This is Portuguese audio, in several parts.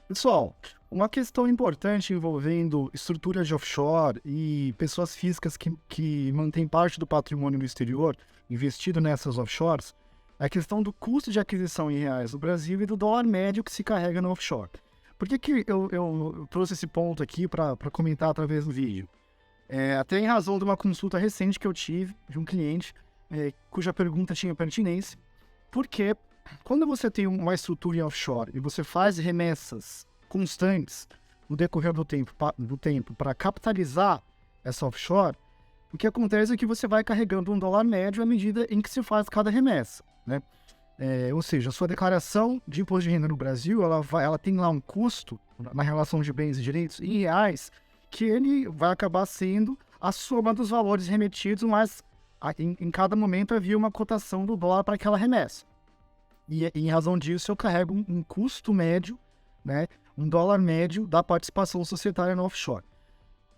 Pessoal, uma questão importante envolvendo estruturas de offshore e pessoas físicas que mantêm parte do patrimônio no exterior investido nessas offshores é a questão do custo de aquisição em reais no Brasil e do dólar médio que se carrega no offshore. Por que eu trouxe esse ponto aqui para comentar através do vídeo? Até em razão de uma consulta recente que eu tive de um cliente cuja pergunta tinha pertinência, porque quando você tem uma estrutura em offshore e você faz remessas constantes no decorrer do tempo para capitalizar essa offshore, o que acontece é que você vai carregando um dólar médio à medida em que se faz cada remessa, né? Ou seja, a sua declaração de imposto de renda no Brasil, ela tem lá um custo na relação de bens e direitos em reais, que ele vai acabar sendo a soma dos valores remetidos, mas em cada momento havia uma cotação do dólar para aquela remessa. E em razão disso, eu carrego um custo médio, né, um dólar médio da participação societária no offshore.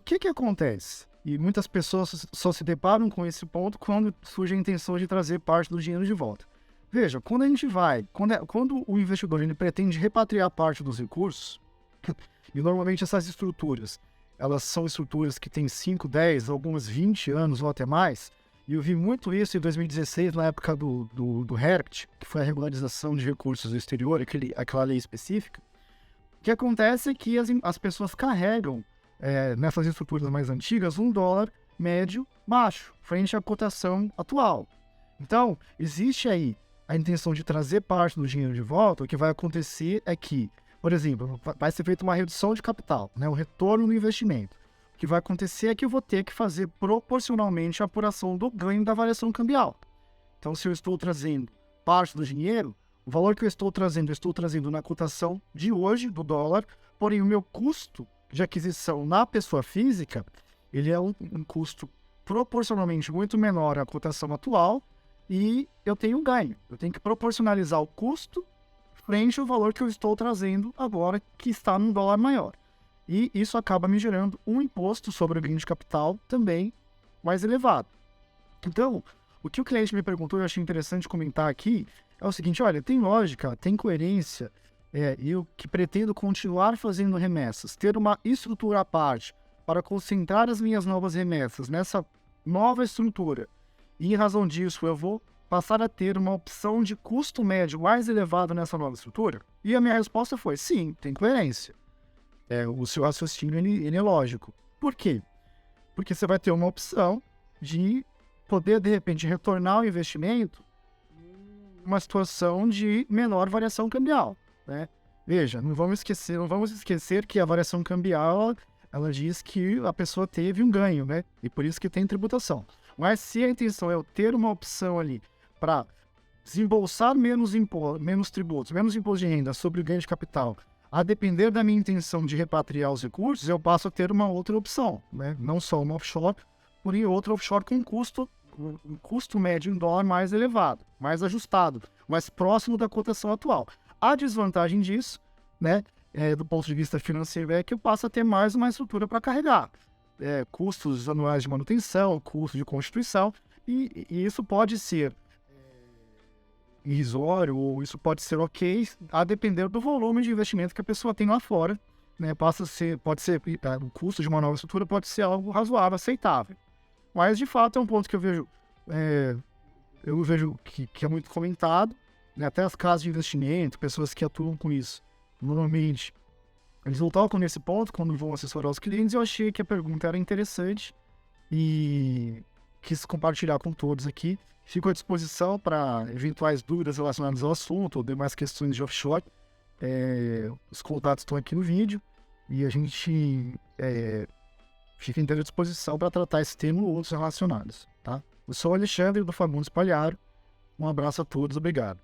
O que acontece? E muitas pessoas só se deparam com esse ponto quando surge a intenção de trazer parte do dinheiro de volta. Veja, quando a gente quando o investidor ele pretende repatriar parte dos recursos, e normalmente essas estruturas, elas são estruturas que têm 5, 10, algumas 20 anos ou até mais, e eu vi muito isso em 2016, na época do RERCT, que foi a regularização de recursos do exterior, aquela lei específica. O que acontece é que as pessoas carregam, nessas estruturas mais antigas, um dólar médio baixo, frente à cotação atual. Então, existe aí a intenção de trazer parte do dinheiro de volta. O que vai acontecer é que, por exemplo, vai ser feita uma redução de capital, né, o retorno no investimento. O que vai acontecer é que eu vou ter que fazer proporcionalmente a apuração do ganho da variação cambial. Então, se eu estou trazendo parte do dinheiro, o valor que eu estou trazendo na cotação de hoje, do dólar, porém o meu custo de aquisição na pessoa física, ele é um custo proporcionalmente muito menor à cotação atual, e eu tenho um ganho. Eu tenho que proporcionalizar o custo frente ao valor que eu estou trazendo agora, que está num dólar maior. E isso acaba me gerando um imposto sobre o ganho de capital também mais elevado. Então, o que o cliente me perguntou, eu achei interessante comentar aqui, é o seguinte: olha, tem lógica, tem coerência, eu que pretendo continuar fazendo remessas, ter uma estrutura à parte para concentrar as minhas novas remessas nessa nova estrutura, e em razão disso eu vou passar a ter uma opção de custo médio mais elevado nessa nova estrutura? E a minha resposta foi: sim, tem coerência. O seu raciocínio ele é lógico. Por quê? Porque você vai ter uma opção de poder, de repente, retornar o investimento numa situação de menor variação cambial, né? Veja, não vamos esquecer que a variação cambial, ela diz que a pessoa teve um ganho, né? E por isso que tem tributação. Mas se a intenção é eu ter uma opção ali para desembolsar menos tributos, menos imposto de renda sobre o ganho de capital, a depender da minha intenção de repatriar os recursos, eu passo a ter uma outra opção, né? Não só uma offshore, porém outra offshore com um custo médio em dólar mais elevado, mais ajustado, mais próximo da cotação atual. A desvantagem disso, né, do ponto de vista financeiro, é que eu passo a ter mais uma estrutura para carregar. Custos anuais de manutenção, custo de constituição, e isso pode ser irrisório, ou isso pode ser ok, a depender do volume de investimento que a pessoa tem lá fora, né? O custo de uma nova estrutura pode ser algo razoável, aceitável. Mas, de fato, é um ponto que eu vejo que é muito comentado, né? Até as casas de investimento, pessoas que atuam com isso, normalmente, eles não tocam nesse ponto quando vão assessorar os clientes. Eu achei que a pergunta era interessante e quis compartilhar com todos aqui. Fico à disposição para eventuais dúvidas relacionadas ao assunto ou demais questões de offshore. Os contatos estão aqui no vídeo e a gente fica inteira à disposição para tratar esse tema ou outros relacionados, tá? Eu sou o Alexandre do Fagundes Palharo. Um abraço a todos, obrigado.